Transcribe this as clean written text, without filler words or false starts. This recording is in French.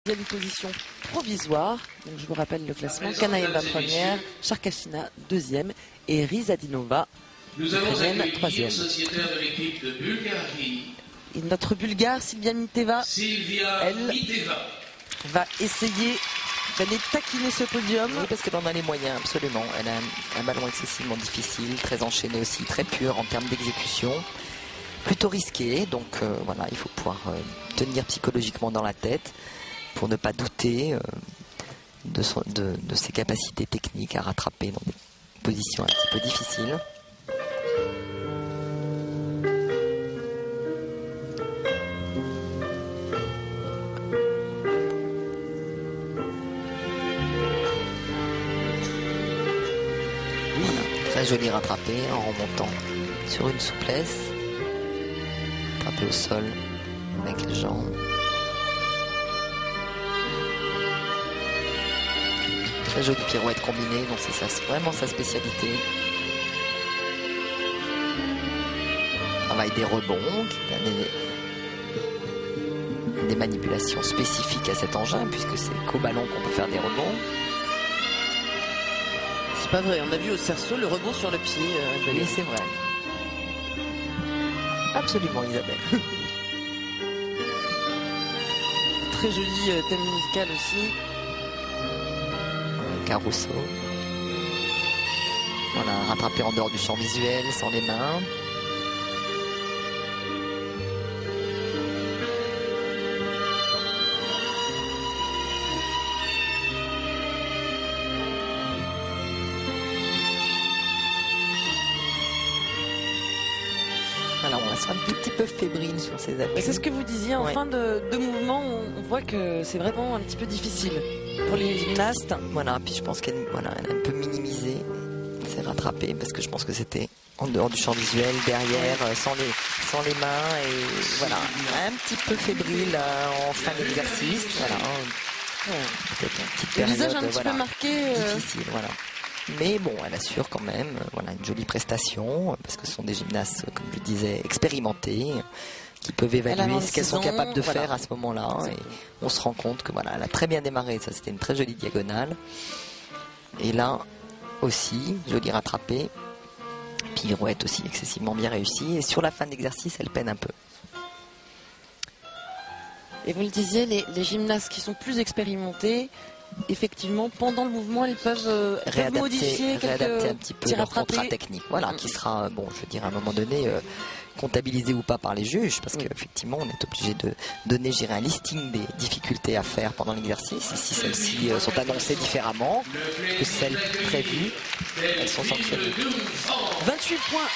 Deuxième position provisoire. Donc je vous rappelle le classement. Kanaeva première, Charkashina deuxième et Rizadinova ukrainienne troisième. Et notre Bulgare Silvia Miteva, elle va essayer d'aller taquiner ce podium. Oui, parce qu'elle en a les moyens, absolument. Elle a un ballon excessivement difficile, très enchaîné aussi, très pur en termes d'exécution. Plutôt risqué, donc voilà, il faut pouvoir tenir psychologiquement dans la tête pour ne pas douter de ses capacités techniques à rattraper dans des positions un petit peu difficiles. Voilà, très joli rattrapé en remontant sur une souplesse. Rattrapé au sol avec les jambes. Très jolie pirouette combinée, donc c'est vraiment sa spécialité. Travail des rebonds, qui est des manipulations spécifiques à cet engin, puisque c'est qu'au ballon qu'on peut faire des rebonds. C'est pas vrai, on a vu au cerceau le rebond sur le pied. Oui, c'est vrai. Absolument, Isabelle. Très joli thème musical aussi. Caruso. Voilà, rattrapé en dehors du champ visuel, sans les mains. Voilà, on la sent un petit peu fébrile sur ses appuis. C'est ce que vous disiez, en fin de mouvement, on voit que c'est vraiment un petit peu difficile pour les gymnastes. Voilà, puis je pense qu'elle elle a un peu minimisé, s'est rattrapée, parce que je pense que c'était en dehors du champ visuel, derrière, sans les mains, et voilà, un petit peu fébrile en fin d'exercice. Voilà, peut-être une petite période, le visage un petit peu marqué. Difficile, voilà. Mais bon, elle assure quand même voilà, une jolie prestation, parce que ce sont des gymnastes, comme je disais, expérimentés, qui peuvent évaluer ce qu'elles sont capables de faire à ce moment-là. Et on se rend compte que voilà, elle a très bien démarré, ça c'était une très jolie diagonale. Et là aussi, joli rattrapé. Pirouette aussi excessivement bien réussie. Et sur la fin d'exercice, elle peine un peu. Et vous le disiez, les gymnastes qui sont plus expérimentés, effectivement, pendant le mouvement, ils peuvent réadapter un petit peu leur contrat technique. Voilà, qui sera, bon, je veux dire, à un moment donné, comptabilisé ou pas par les juges, parce qu'effectivement, on est obligé de donner, je dirais, un listing des difficultés à faire pendant l'exercice. Et si celles-ci sont annoncées différemment que celles prévues, elles sont sanctionnées. 28 points